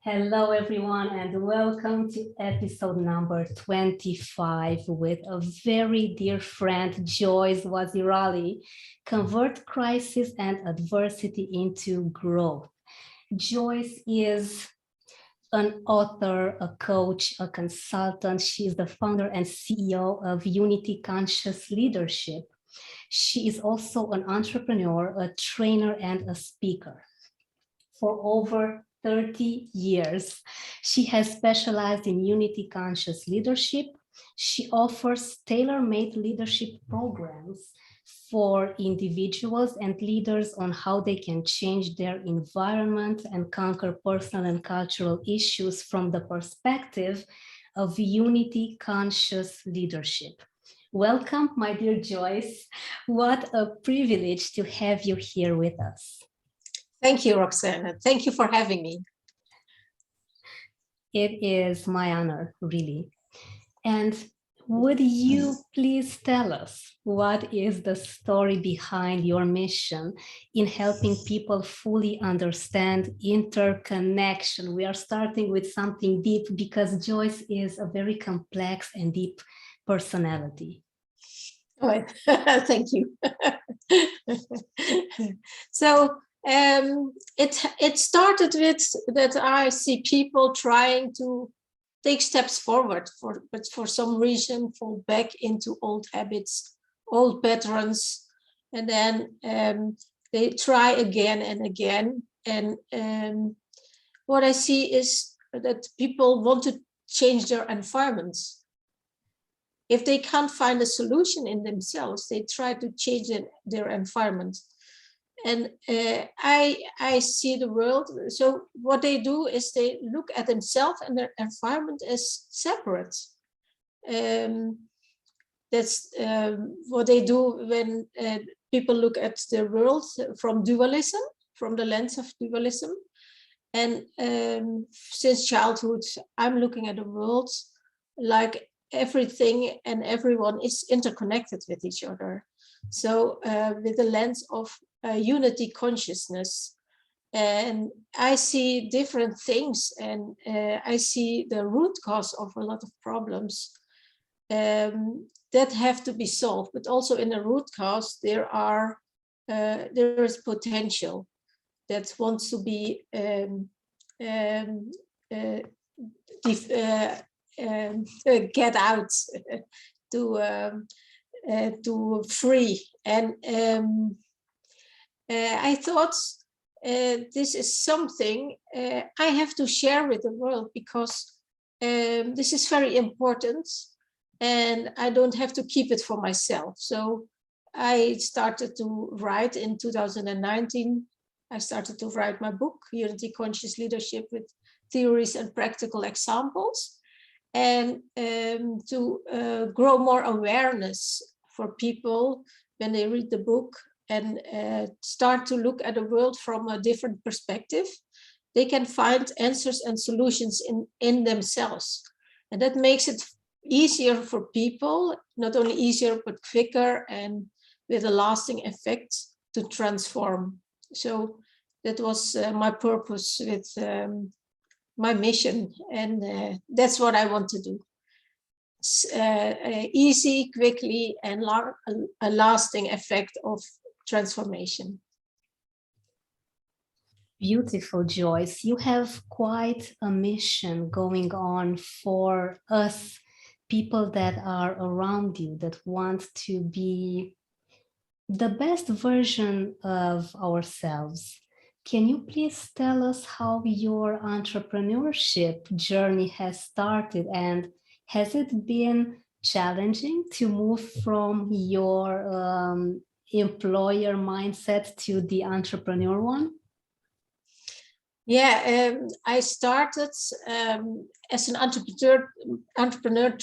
Hello, everyone, and welcome to episode number 25 with a very dear friend, Joyce Wazirali. Convert crisis and adversity into growth. Joyce is an author, a coach, a consultant. She is the founder and CEO of Unity Conscious Leadership. She is also an entrepreneur, a trainer, and a speaker. For over 30 years, she has specialized in Unity Conscious Leadership. She offers tailor-made leadership programs for individuals and leaders on how they can change their environment and conquer personal and cultural issues from the perspective of Unity Conscious Leadership. Welcome, my dear Joyce. What a privilege to have you here with us. Thank you, Roxana. Thank you for having me. It is my honor, really. And would you please tell us what is the story behind your mission in helping people fully understand interconnection? We are starting with something deep because Joyce is a very complex and deep personality. Oh, thank you. So it started with that I see people trying to take steps forward, but for some reason fall back into old habits, old patterns, and then they try again and again. And what I see is that people want to change their environments. If they can't find a solution in themselves, they try to change their environment. And I see the world. So what they do is they look at themselves and their environment as separate. That's what they do when people look at the world from dualism, from the lens of dualism. And since childhood, I'm looking at the world like everything and everyone is interconnected with each other. So with the lens of unity consciousness, and I see different things, and I see the root cause of a lot of problems that have to be solved. But also in the root cause, there is potential that wants to be get out to free. And I thought this is something I have to share with the world, because this is very important and I don't have to keep it for myself. So I started to write in 2019. I started to write my book, Unity Conscious Leadership, with theories and practical examples, and to grow more awareness for people when they read the book and start to look at the world from a different perspective. They can find answers and solutions in themselves. And that makes it easier for people, not only easier, but quicker and with a lasting effect to transform. So that was my purpose with my mission, and that's what I want to do. Easy, quickly, and a lasting effect of transformation. Beautiful, Joyce. You have quite a mission going on for us, people that are around you, that want to be the best version of ourselves. Can you please tell us how your entrepreneurship journey has started, and has it been challenging to move from your employer mindset to the entrepreneur one? Yeah, I started as an entrepreneur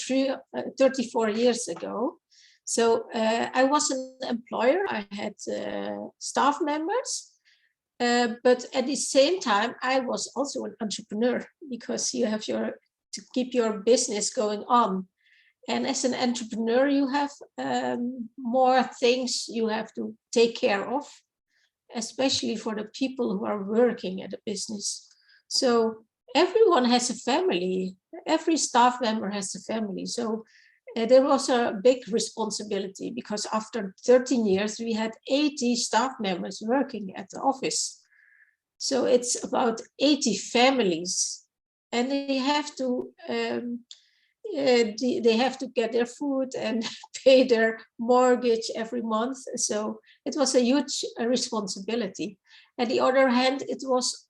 34 years ago. So I was an employer. I had staff members. But at the same time, I was also an entrepreneur, because you have to keep your business going on. And as an entrepreneur, you have more things you have to take care of, especially for the people who are working at a business. So everyone has a family. Every staff member has a family. So there was a big responsibility, because after 13 years, we had 80 staff members working at the office. So it's about 80 families, and they have to get their food and pay their mortgage every month. So it was a huge responsibility. On the other hand, it was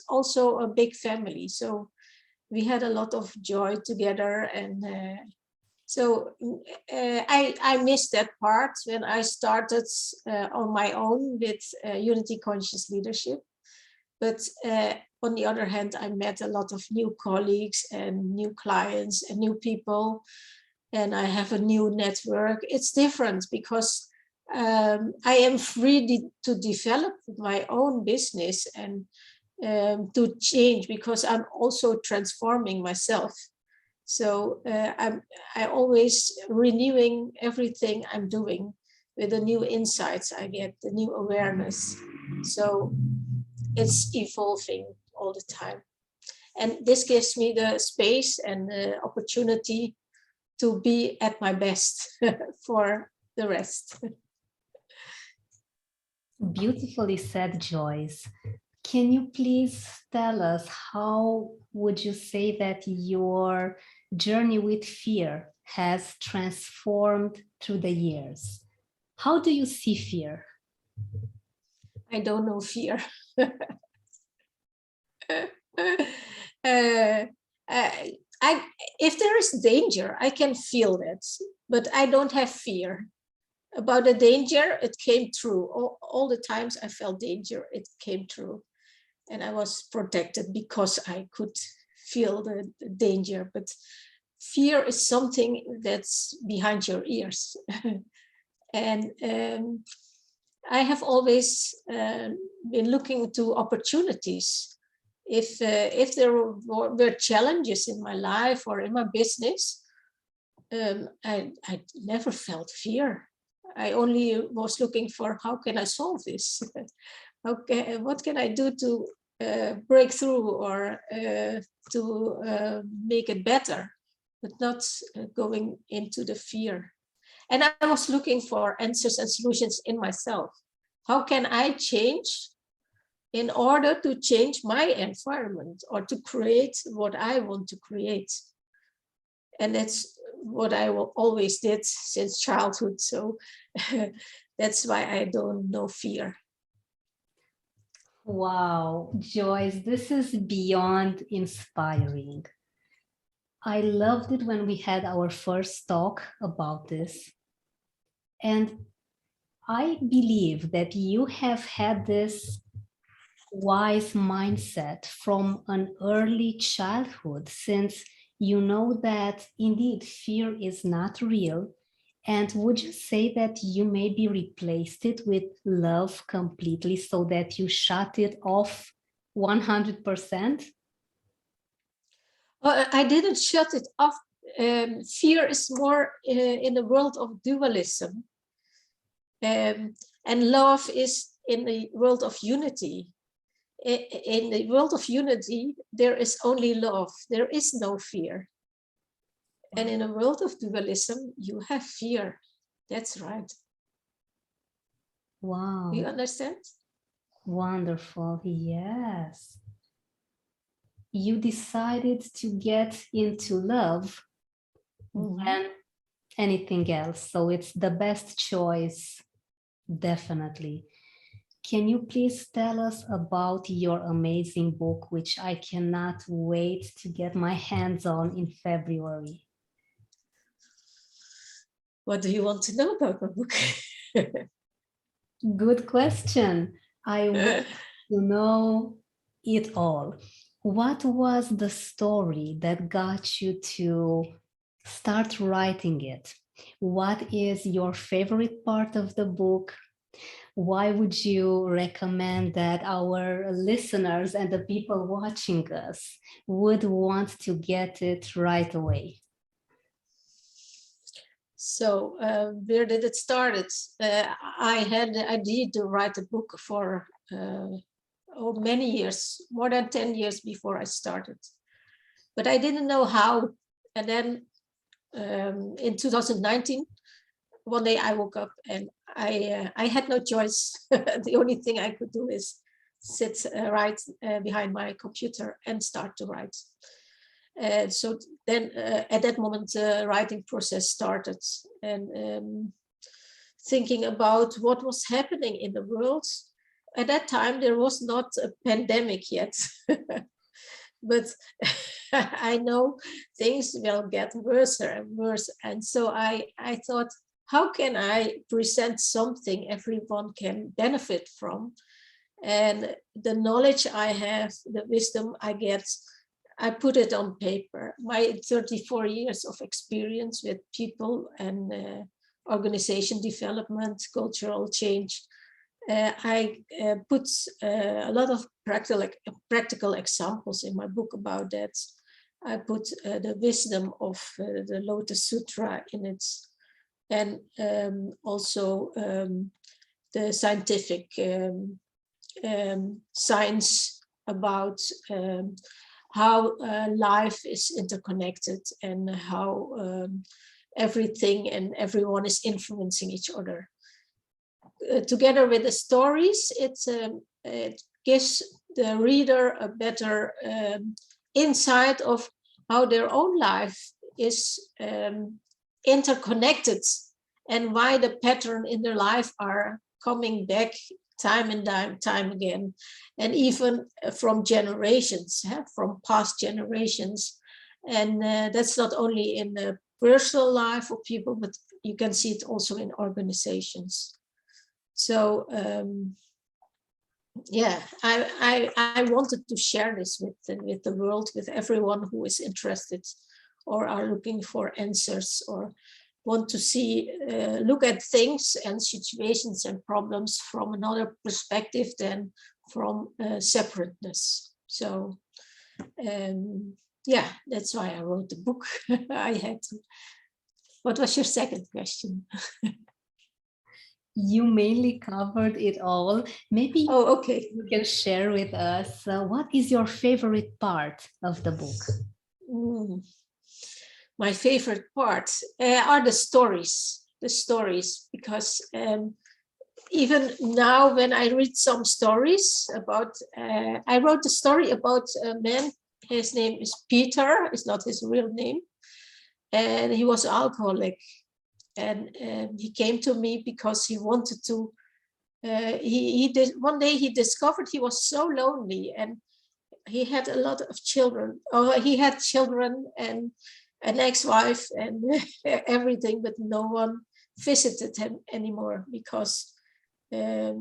also a big family. So we had a lot of joy together, and I missed that part when I started on my own with Unity Conscious Leadership. But on the other hand, I met a lot of new colleagues and new clients and new people, and I have a new network. It's different because I am free to develop my own business and to change, because I'm also transforming myself. So I always renewing everything I'm doing with the new insights I get, the new awareness. So it's evolving all the time. And this gives me the space and the opportunity to be at my best for the rest. Beautifully said, Joyce. Can you please tell us, how would you say that your journey with fear has transformed through the years? How do you see fear? I don't know fear. If there is danger, I can feel that, but I don't have fear. About the danger, it came true. All the times I felt danger, it came true. And I was protected because I could feel the danger. But fear is something that's behind your ears. And I have always been looking to opportunities. If there were challenges in my life or in my business, I never felt fear. I only was looking for, how can I solve this? Okay, what can I do to break through or to make it better, but not going into the fear. And I was looking for answers and solutions in myself. How can I change in order to change my environment or to create what I want to create? And that's what I always did since childhood. So that's why I don't know fear. Wow, Joyce, this is beyond inspiring. I loved it when we had our first talk about this. And I believe that you have had this wise mindset from an early childhood, since you know that indeed fear is not real. And would you say that you maybe replaced it with love completely, so that you shut it off 100%? I didn't shut it off. Fear is more in the world of dualism. And love is in the world of unity. In the world of unity, there is only love. There is no fear. And in a world of dualism, you have fear. That's right. Wow. You understand? Wonderful. Yes. You decided to get into love than anything else. So it's the best choice, definitely. Can you please tell us about your amazing book, which I cannot wait to get my hands on in February? What do you want to know about my book? Good question. I want to know it all. What was the story that got you to start writing it? What is your favorite part of the book? Why would you recommend that our listeners and the people watching us would want to get it right away? So where did it start? I had the idea to write a book for many years, more than 10 years before I started. But I didn't know how. And then in 2019, one day I woke up and I had no choice. The only thing I could do is sit right behind my computer and start to write. So then at that moment, the writing process started, and thinking about what was happening in the world. At that time, there was not a pandemic yet. But I know things will get worse and worse. And so I thought, how can I present something everyone can benefit from? And the knowledge I have, the wisdom I get, I put it on paper. My 34 years of experience with people and organization development, cultural change, I put a lot of practical examples in my book about that. I put the wisdom of the Lotus Sutra in it, and also the scientific science about how life is interconnected and how everything and everyone is influencing each other. Together with the stories, it gives the reader a better insight of how their own life is interconnected and why the pattern in their life are coming back time and time again, and even from generations, from past generations. And that's not only in the personal life of people, but you can see it also in organizations. So yeah, I wanted to share this with the world, with everyone who is interested or are looking for answers or want to see, look at things and situations and problems from another perspective than from separateness. So yeah, that's why I wrote the book. I had to. What was your second question? You mainly covered it all. Maybe okay. you can share with us what is your favorite part of the book? My favorite part are the stories, because even now when I read some stories about, I wrote a story about a man, his name is Peter, it's not his real name, and he was alcoholic. And he came to me because he wanted to, one day he discovered he was so lonely, and he had a lot of children. He had children and an ex-wife and everything, but no one visited him anymore because they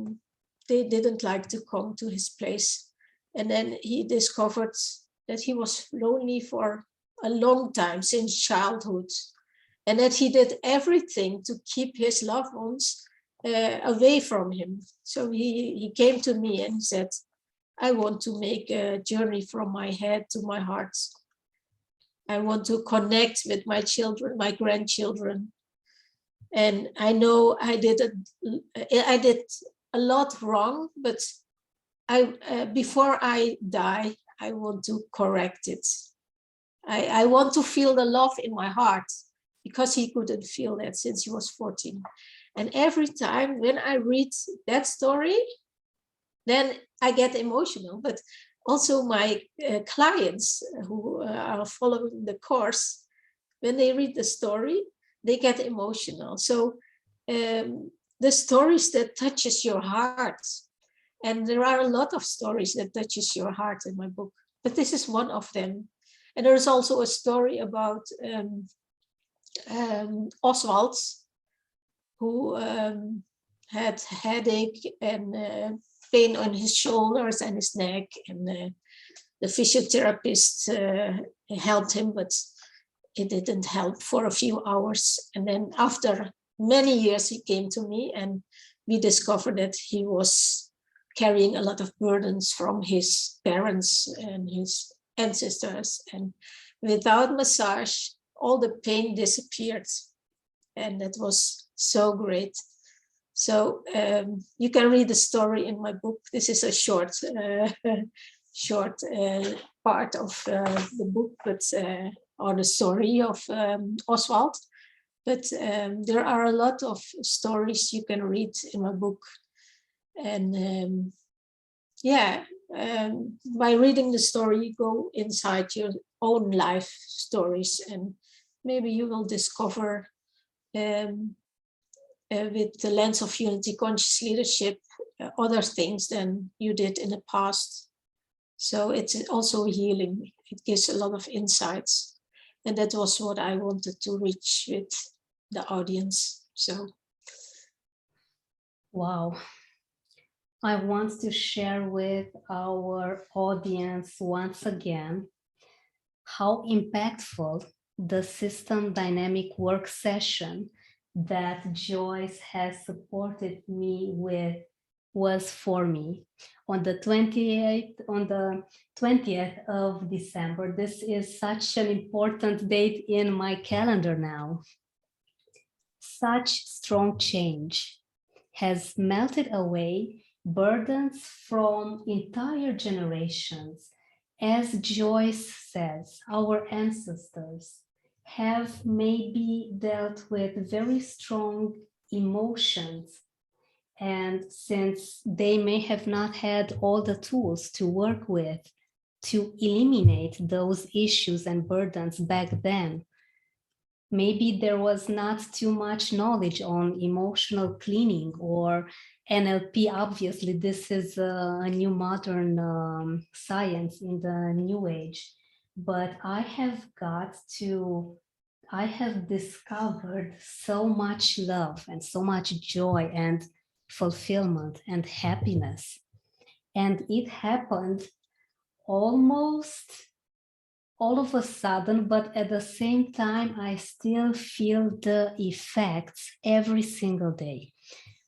didn't like to come to his place. And then he discovered that he was lonely for a long time, since childhood, and that he did everything to keep his loved ones away from him. So he came to me and he said, I want to make a journey from my head to my heart. I want to connect with my children, my grandchildren. And I know I did a lot wrong, but before I die, I want to correct it. I want to feel the love in my heart, because he couldn't feel that since he was 14. And every time when I read that story, then I get emotional. But also my clients who are following the course, when they read the story, they get emotional. So the stories that touches your heart, and there are a lot of stories that touches your heart in my book, but this is one of them. And there's also a story about Oswald, who had headache and pain on his shoulders and his neck, and the physiotherapist helped him, but it didn't help for a few hours. And then after many years, he came to me, and we discovered that he was carrying a lot of burdens from his parents and his ancestors. And without massage, all the pain disappeared. And that was so great. So you can read the story in my book. This is a short part of the book, but or the story of Oswald. But there are a lot of stories you can read in my book. And by reading the story, you go inside your own life stories, and maybe you will discover with the lens of unity conscious leadership other things than you did in the past. So it's also healing. It gives a lot of insights. And that was what I wanted to reach with the audience. So. Wow. I want to share with our audience once again how impactful the system dynamic work session that Joyce has supported me with was for me on the 20th of December. This is such an important date in my calendar now. Such strong change has melted away burdens from entire generations. As Joyce says, our ancestors have maybe dealt with very strong emotions, and since they may have not had all the tools to work with to eliminate those issues and burdens back then, maybe there was not too much knowledge on emotional cleaning or NLP. Obviously, this is a new modern science in the new age, but I have discovered so much love and so much joy and fulfillment and happiness. And it happened almost all of a sudden, but at the same time, I still feel the effects every single day.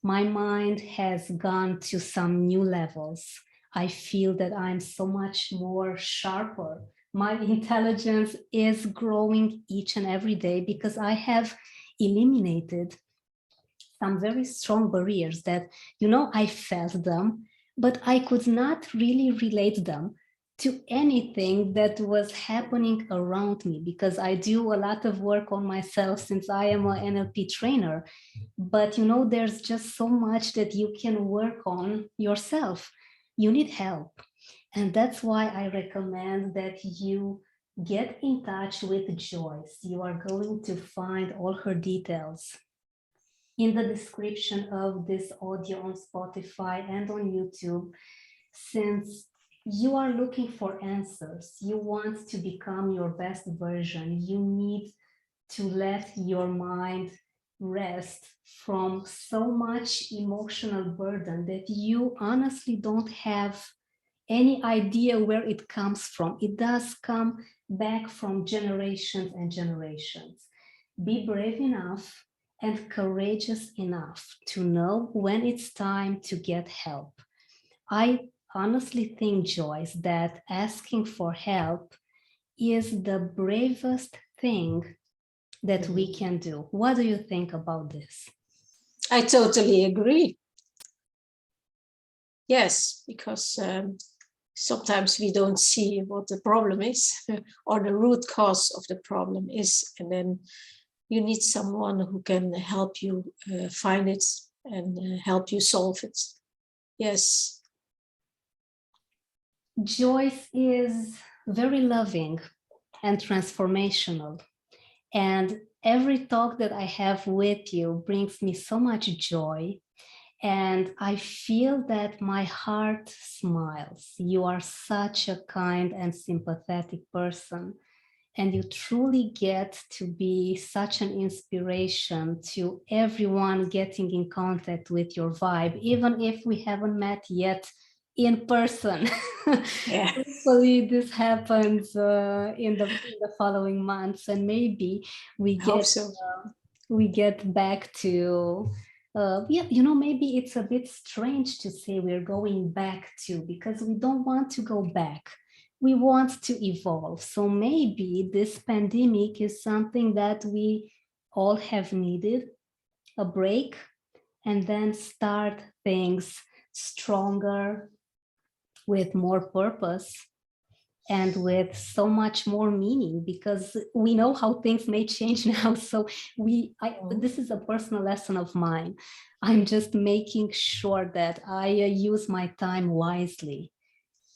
My mind has gone to some new levels. I feel that I'm so much more sharper. My intelligence is growing each and every day because I have eliminated some very strong barriers that, I felt them, but I could not really relate them to anything that was happening around me, because I do a lot of work on myself since I am an NLP trainer. But there's just so much that you can work on yourself. You need help. And that's why I recommend that you get in touch with Joyce. You are going to find all her details in the description of this audio on Spotify and on YouTube. Since you are looking for answers, you want to become your best version, you need to let your mind rest from so much emotional burden that you honestly don't have any idea where it comes from. It does come back from generations and generations. Be brave enough and courageous enough to know when it's time to get help. I honestly think, Joyce, that asking for help is the bravest thing that we can do. What do you think about this? I totally agree. Yes, because sometimes we don't see what the problem is or the root cause of the problem is. And then you need someone who can help you find it and help you solve it. Yes. Joyce is very loving and transformational. And every talk that I have with you brings me so much joy. And I feel that my heart smiles. You are such a kind and sympathetic person. And you truly get to be such an inspiration to everyone getting in contact with your vibe, even if we haven't met yet in person. Yeah. Hopefully this happens in the following months, and maybe we get back to maybe it's a bit strange to say we're going back to, because we don't want to go back. We want to evolve. So maybe this pandemic is something that we all have needed, a break, and then start things stronger, with more purpose, and with so much more meaning, because we know how things may change now. So this is a personal lesson of mine. I'm just making sure that I use my time wisely,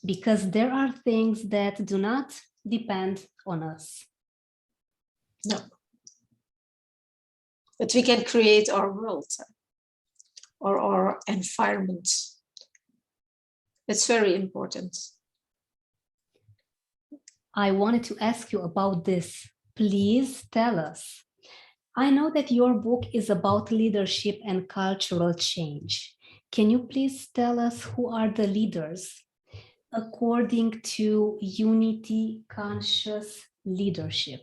because there are things that do not depend on us. No. But we can create our world or our environment. It's very important. I wanted to ask you about this. Please tell us. I know that your book is about leadership and cultural change. Can you please tell us who are the leaders according to unity conscious leadership?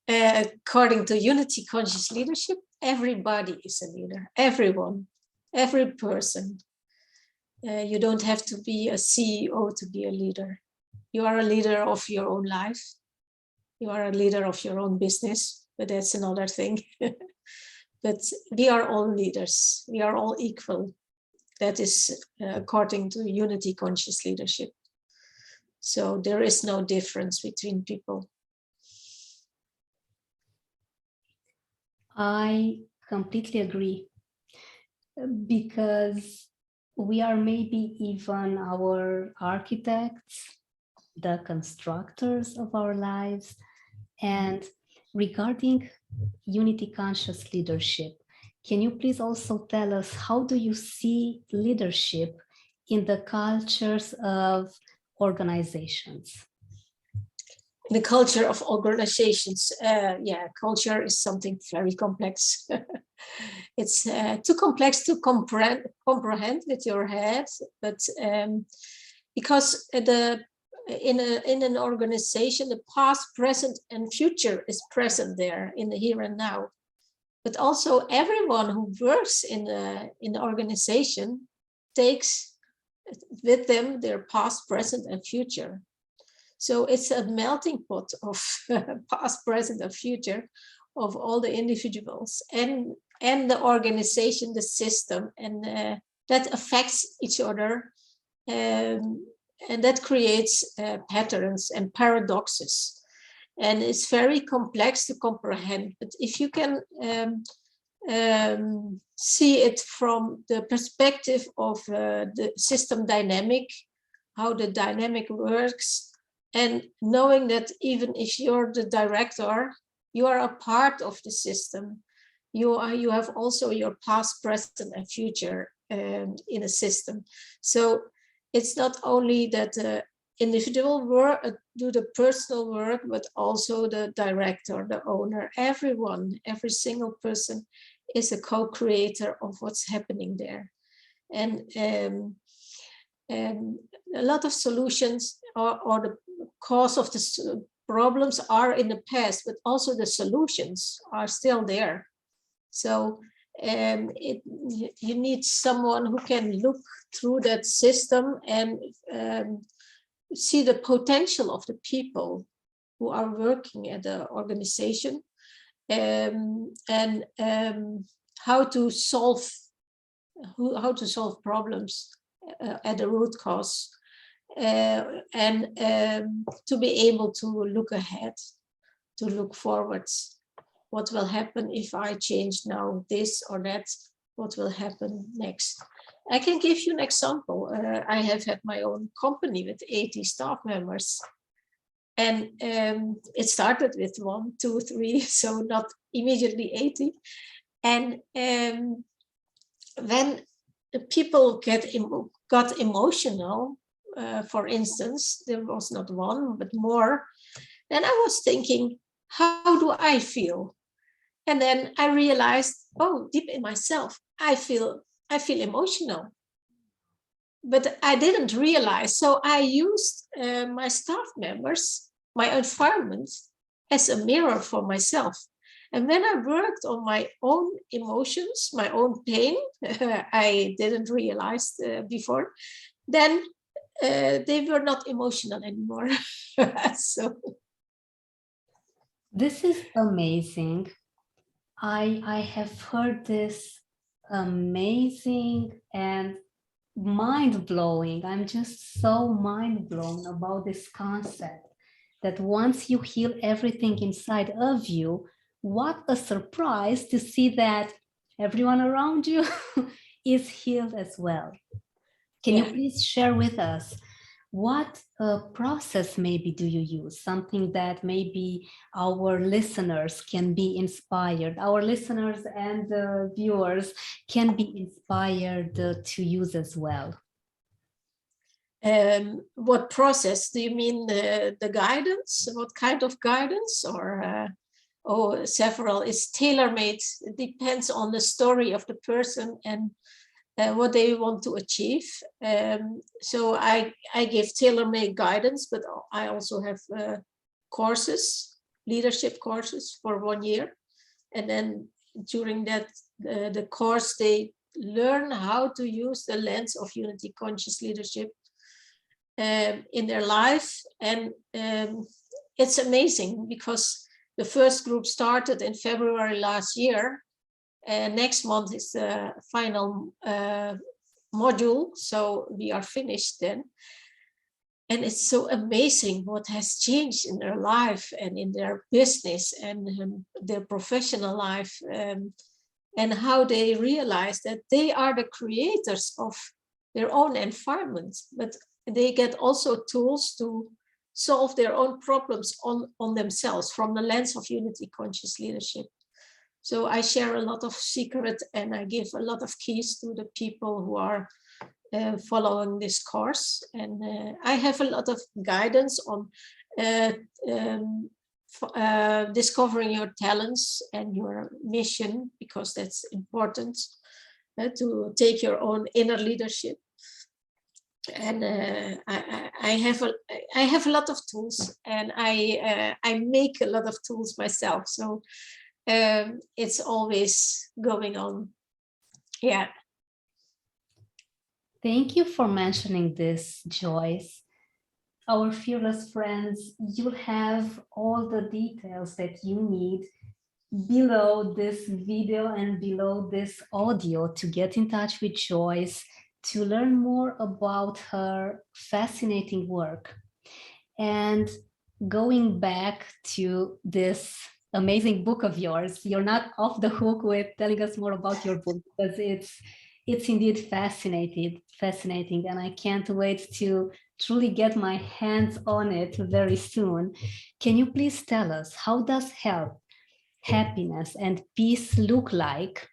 According to unity conscious leadership, everybody is a leader. Everyone, every person. You don't have to be a CEO to be a leader. You are a leader of your own life. You are a leader of your own business, but that's another thing. But we are all leaders. We are all equal. That is according to unity conscious leadership. So there is no difference between people. I completely agree, because we are maybe even our architects, the constructors of our lives. And regarding unity conscious leadership, can you please also tell us, how do you see leadership in the cultures of organizations? The culture of organizations, culture is something very complex. It's too complex to comprehend with your head, but because in an organization, the past, present, and future is present there in the here and now. But also everyone who works in the organization takes with them their past, present, and future. So it's a melting pot of past, present, and future of all the individuals and the organization, the system, and that affects each other. And that creates patterns and paradoxes. And it's very complex to comprehend. But if you can see it from the perspective of the system dynamic, how the dynamic works, and knowing that even if you're the director, you are a part of the system. You have also your past, present, and future in a system. So it's not only that the individual work do the personal work, but also the director, the owner, everyone, every single person is a co-creator of what's happening there. And a lot of solutions or the cause of the problems are in the past, but also the solutions are still there. So you need someone who can look through that system and see the potential of the people who are working at the organization, and how to solve problems at the root cause, and to be able to look ahead, to look forwards. What will happen if I change now this or that? What will happen next? I can give you an example. I have had my own company with 80 staff members. And it started with 1, 2, 3, so not immediately 80. And when the people got emotional, for instance, there was not one, but more, then I was thinking, how do I feel? And then I realized, oh, deep in myself, I feel emotional. But I didn't realize. So I used my staff members, my environment, as a mirror for myself. And when I worked on my own emotions, my own pain, I didn't realize before, then they were not emotional anymore. So this is amazing. I have heard this amazing and mind-blowing. I'm just so mind-blown about this concept that once you heal everything inside of you, what a surprise to see that everyone around you is healed as well. Can you please share with us what process maybe do you use? Something that maybe our listeners can be inspired, our listeners and viewers can be inspired to use as well. What process? Do you mean the guidance? What kind of guidance? Or several? It's tailor-made. It depends on the story of the person and what they want to achieve. So I give tailor-made guidance, but I also have courses, leadership courses for 1 year. And then during that, the course, they learn how to use the lens of unity conscious leadership in their life. And it's amazing because the first group started in February last year. Next month is the final module, so we are finished then. And it's so amazing what has changed in their life and in their business and their professional life, and how they realize that they are the creators of their own environment, but they get also tools to solve their own problems on themselves from the lens of unity conscious leadership. So I share a lot of secret and I give a lot of keys to the people who are following this course. And I have a lot of guidance on discovering your talents and your mission, because that's important to take your own inner leadership. And I have a lot of tools, and I make a lot of tools myself. So it's always going on. Yeah. Thank you for mentioning this, Joyce. Our fearless friends, you'll have all the details that you need below this video and below this audio to get in touch with Joyce, to learn more about her fascinating work. And going back to this amazing book of yours, you're not off the hook with telling us more about your book, because it's indeed fascinating, and I can't wait to truly get my hands on it very soon. Can you please tell us, how does health, happiness, and peace look like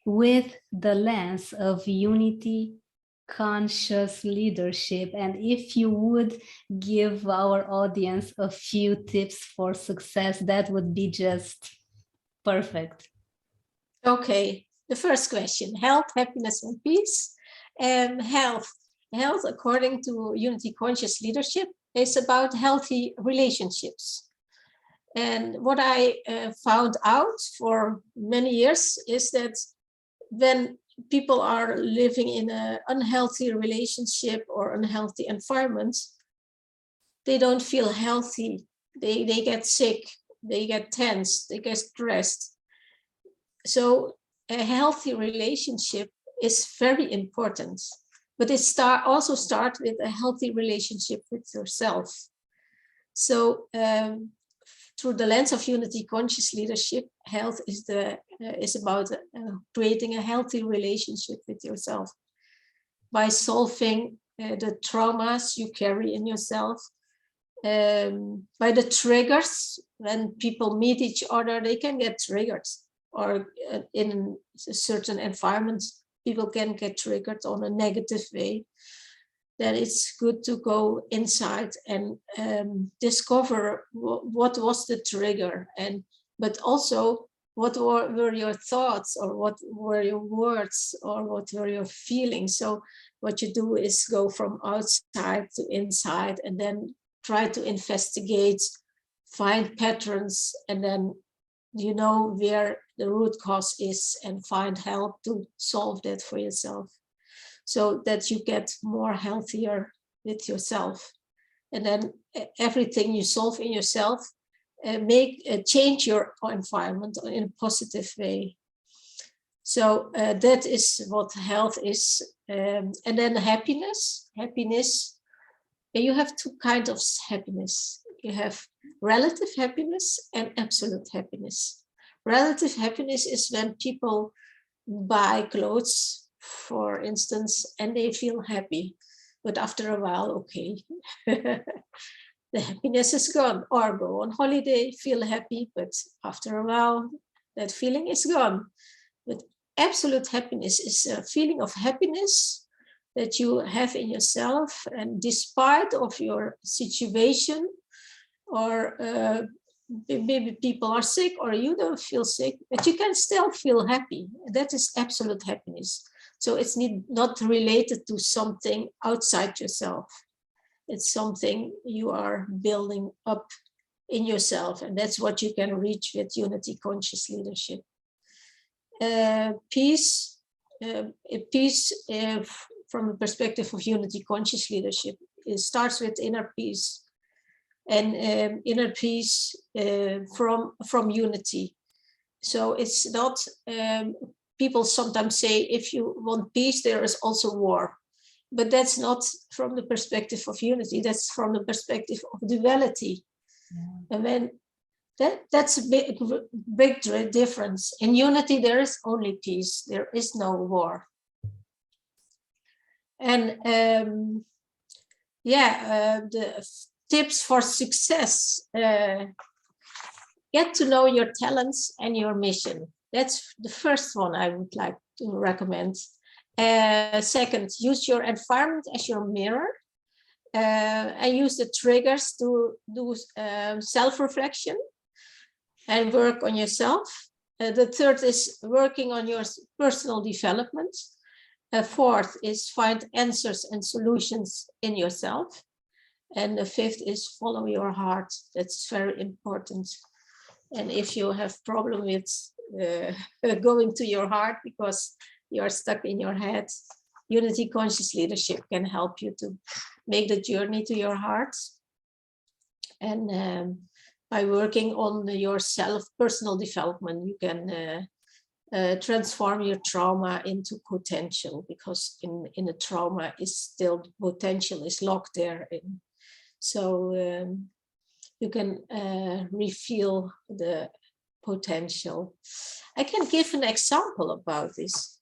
with the lens of unity conscious leadership? And if you would give our audience a few tips for success, that would be just perfect. Okay, the first question: health, happiness, and peace. Health, according to unity conscious leadership, is about healthy relationships. And what I found out for many years is that when people are living in an unhealthy relationship or unhealthy environment, they don't feel healthy. They get sick, they get tense, they get stressed. So a healthy relationship is very important, but it also starts with a healthy relationship with yourself. So through the lens of unity conscious leadership, health is about creating a healthy relationship with yourself by solving the traumas you carry in yourself, by the triggers. When people meet each other, they can get triggered, or in certain environments, people can get triggered on a negative way. Then it's good to go inside and discover what was the trigger, but also what were your thoughts, or what were your words, or what were your feelings. So what you do is go from outside to inside, and then try to investigate, find patterns, and then you know where the root cause is, and find help to solve that for yourself, so that you get more healthier with yourself. And then everything you solve in yourself change your environment in a positive way. So that is what health is. And then happiness. You have two kinds of happiness. You have relative happiness and absolute happiness. Relative happiness is when people buy clothes, for instance, and they feel happy. But after a while, okay, the happiness is gone. Or go on holiday, feel happy, but after a while, that feeling is gone. But absolute happiness is a feeling of happiness that you have in yourself, and despite of your situation, or maybe people are sick or you don't feel sick, but you can still feel happy. That is absolute happiness. So it's not related to something outside yourself. It's something you are building up in yourself, and that's what you can reach with unity conscious leadership. Peace from the perspective of unity conscious leadership, it starts with inner peace, and inner peace from unity. So it's not, people sometimes say, if you want peace, there is also war. But that's not from the perspective of unity, that's from the perspective of duality. Yeah. And then that's a big difference. In unity, there is only peace, there is no war. And the tips for success: get to know your talents and your mission. That's the first one I would like to recommend. Second, use your environment as your mirror, and use the triggers to do self-reflection and work on yourself. The third is working on your personal development. Fourth is find answers and solutions in yourself. And the fifth is follow your heart. That's very important. And if you have problem with going to your heart because you're stuck in your head, unity conscious leadership can help you to make the journey to your heart. And by working on your personal development, you can transform your trauma into potential, because in a trauma is still potential is locked there. So you can reveal the potential. I can give an example about this.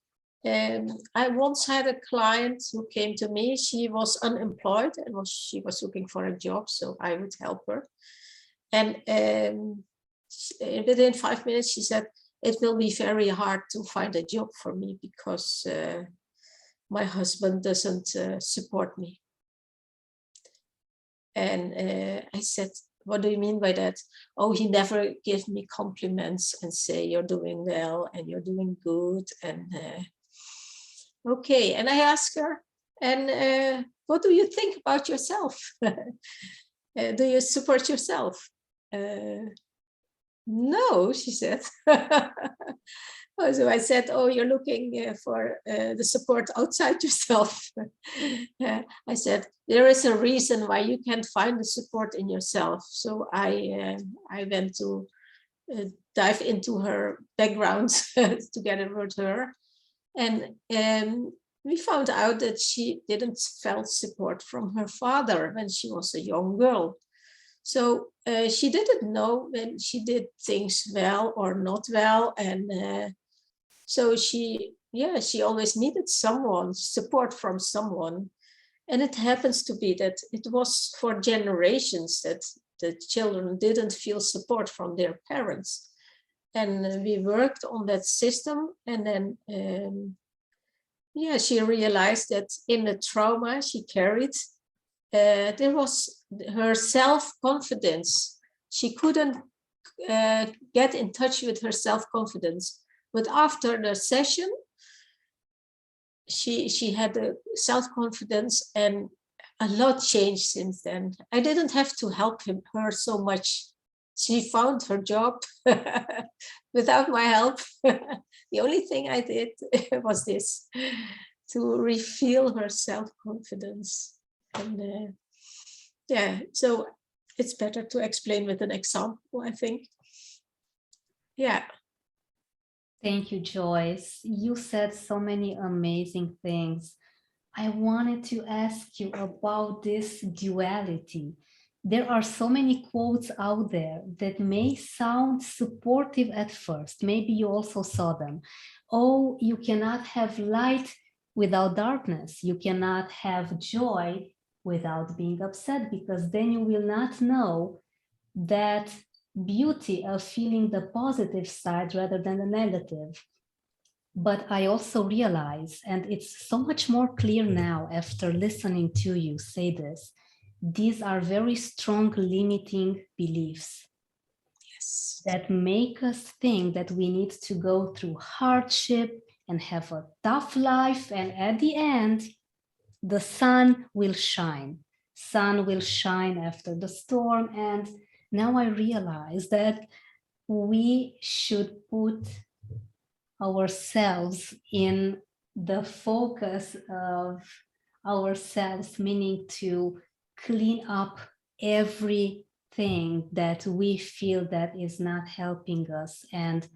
I once had a client who came to me. She was unemployed and she was looking for a job, so I would help her. And within 5 minutes, she said, it will be very hard to find a job for me because my husband doesn't support me. And I said, what do you mean by that? Oh, he never gives me compliments and say you're doing well and you're doing good. And okay. And I asked her, and what do you think about yourself? Do you support yourself? No, she said. So I said, oh, you're looking for the support outside yourself. I said, there is a reason why you can't find the support in yourself. So I went to dive into her background together with her. And we found out that she didn't felt support from her father when she was a young girl. So she didn't know when she did things well or not well. And so she always needed support from someone. And it happens to be that it was for generations that the children didn't feel support from their parents. And we worked on that system. And then, she realized that in the trauma she carried, there was her self-confidence. She couldn't get in touch with her self-confidence. But after the session, she had the self-confidence, and a lot changed since then. I didn't have to help her so much. She found her job without my help. The only thing I did was this, to reveal her self-confidence. And so it's better to explain with an example, I think. Yeah. Thank you, Joyce. You said so many amazing things. I wanted to ask you about this duality. There are so many quotes out there that may sound supportive at first. Maybe you also saw them. Oh, you cannot have light without darkness. You cannot have joy without being upset, because then you will not know that beauty of feeling the positive side rather than the negative. But I also realize, and it's so much more clear now after listening to you say this, these are very strong limiting beliefs. Yes. That make us think that we need to go through hardship and have a tough life, and at the end, the sun will shine. Sun will shine after the storm. And now I realize that we should put ourselves in the focus of ourselves, meaning to clean up everything that we feel that is not helping us. And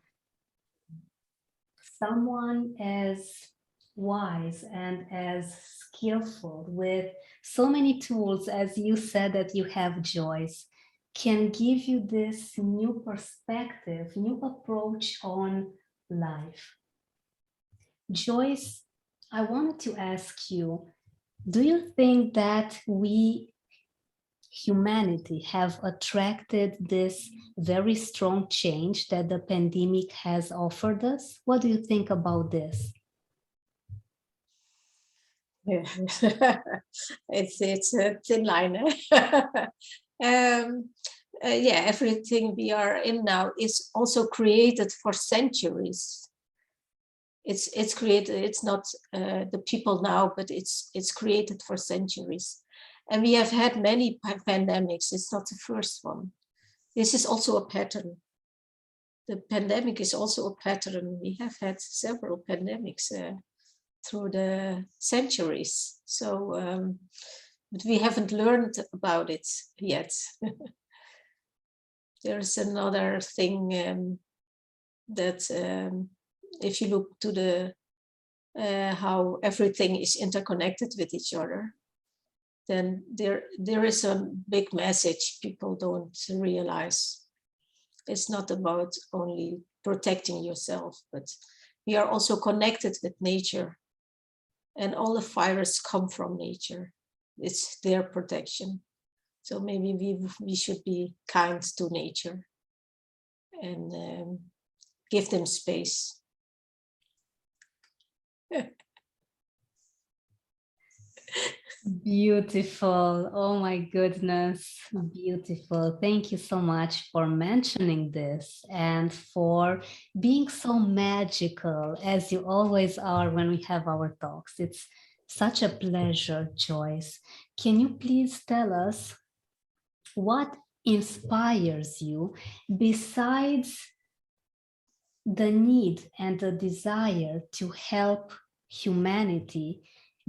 someone as wise and as skillful with so many tools as you said that you have, Joyce, can give you this new perspective, new approach on life. Joyce, I wanted to ask you, do you think that we, humanity, have attracted this very strong change that the pandemic has offered us? What do you think about this? Yeah. It's a thin line. Yeah, everything we are in now is also created for centuries. It's created. It's not the people now, but it's created for centuries. And we have had many pandemics. It's not the first one. This is also a pattern. The pandemic is also a pattern. We have had several pandemics through the centuries. So, but we haven't learned about it yet. There's another thing that if you look to the how everything is interconnected with each other, then there is a big message people don't realize. It's not about only protecting yourself, but we are also connected with nature. And all the fires come from nature. It's their protection. So maybe we should be kind to nature and give them space. Beautiful. Oh my goodness. Beautiful. Thank you so much for mentioning this and for being so magical as you always are when we have our talks. It's such a pleasure, Joyce. Can you please tell us what inspires you besides the need and the desire to help humanity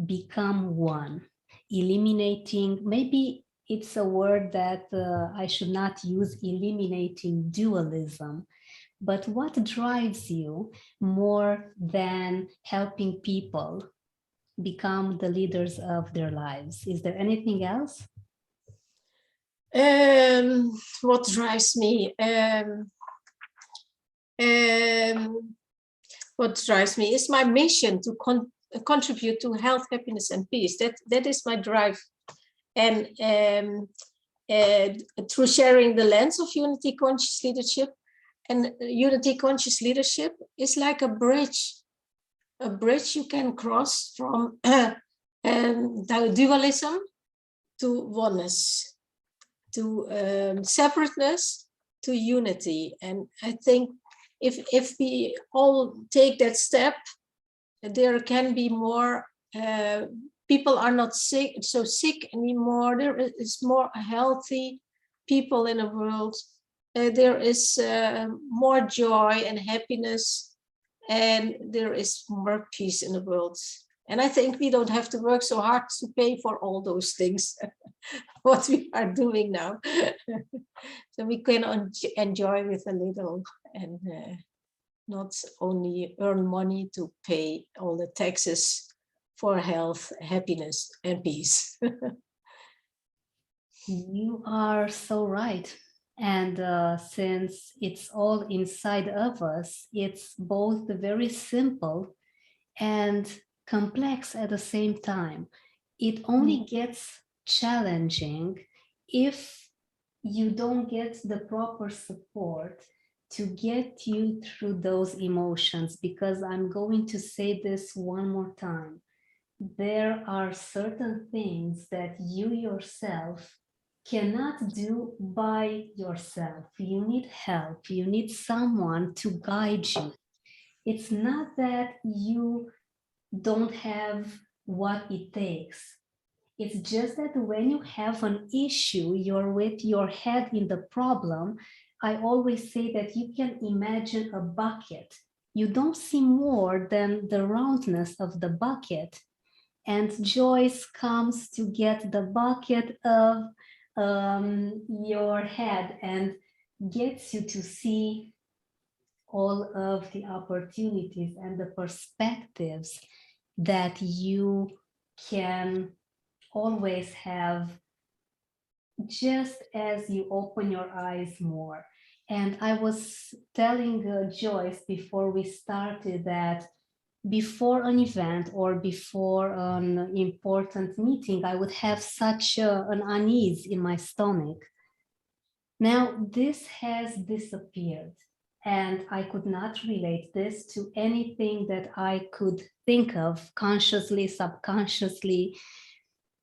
become one? Eliminating, maybe it's a word that I should not use, eliminating dualism, but what drives you more than helping people become the leaders of their lives? Is there anything else? What drives me? What drives me is my mission to contribute to health, happiness, and peace. That is my drive. And through sharing the lens of unity conscious leadership, and unity conscious leadership is like a bridge you can cross from dualism to oneness, to separateness to unity. And I think if we all take that step, there can be more, people are not so sick anymore. There is more healthy people in the world. There is more joy and happiness, and there is more peace in the world. And I think we don't have to work so hard to pay for all those things, what we are doing now. So we can enjoy with a little. And not only earn money to pay all the taxes for health, happiness, and peace. You are so right. And since it's all inside of us, it's both very simple and complex at the same time. It only gets challenging if you don't get the proper support to get you through those emotions, because I'm going to say this one more time. There are certain things that you yourself cannot do by yourself. You need help. You need someone to guide you. It's not that you don't have what it takes. It's just that when you have an issue, you're with your head in the problem. I always say that you can imagine a bucket. You don't see more than the roundness of the bucket. And Joyce comes to get the bucket of your head and gets you to see all of the opportunities and the perspectives that you can always have just as you open your eyes more. And I was telling Joyce before we started that before an event or before an important meeting, I would have such an unease in my stomach. Now this has disappeared, and I could not relate this to anything that I could think of consciously, subconsciously.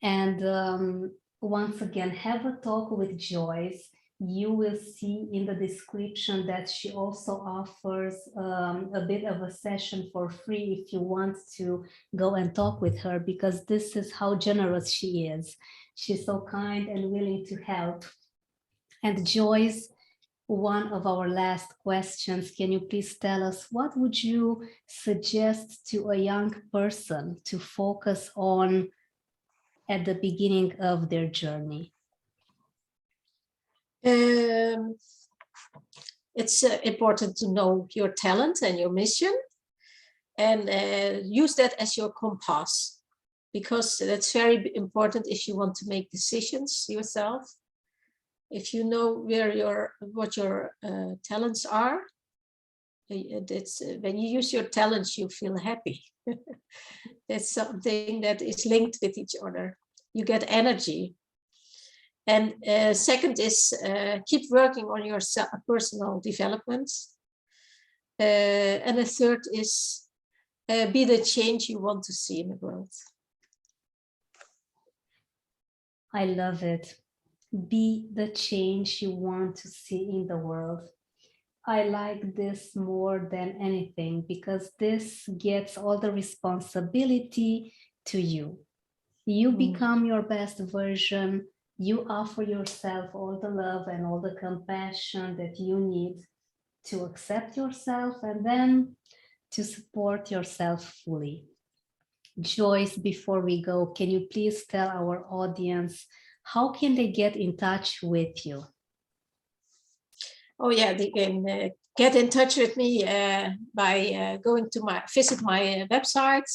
And once again, have a talk with Joyce. You will see in the description that she also offers a bit of a session for free if you want to go and talk with her, because this is how generous she is. She's so kind and willing to help. And Joyce, one of our last questions, can you please tell us what would you suggest to a young person to focus on at the beginning of their journey? It's important to know your talent and your mission, and use that as your compass, because that's very important if you want to make decisions yourself. If you know what your talents are, it's when you use your talents, you feel happy. That's something that is linked with each other. You get energy. And second is keep working on your personal development. And the third is be the change you want to see in the world. I love it. Be the change you want to see in the world. I like this more than anything, because this gets all the responsibility to you. You become your best version. You offer yourself all the love and all the compassion that you need to accept yourself and then to support yourself fully. Joyce, before we go, can you please tell our audience how can they get in touch with you? Oh yeah, they can get in touch with me by going to visit my website.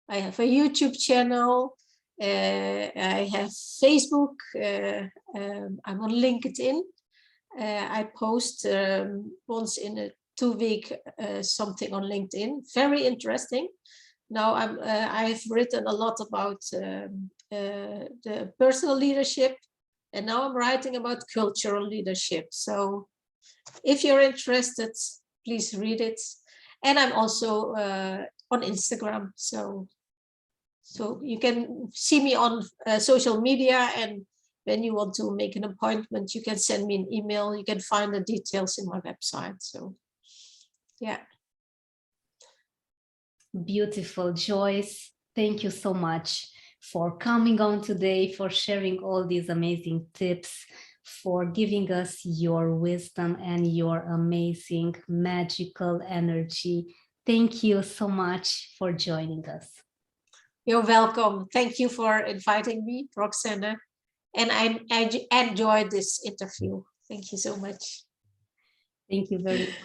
I have a YouTube channel. I have Facebook. I'm on LinkedIn. I post once in a 2-week something on LinkedIn. Very interesting. Now I've written a lot about the personal leadership, and now I'm writing about cultural leadership. So if you're interested, please read it. And I'm also on Instagram. So you can see me on social media, and when you want to make an appointment, you can send me an email. You can find the details in my website. So, yeah. Beautiful. Joyce, thank you so much for coming on today, for sharing all these amazing tips, for giving us your wisdom and your amazing magical energy. Thank you so much for joining us. You're welcome. Thank you for inviting me, Roxanne. And I enjoyed this interview. Thank you so much. Thank you very much.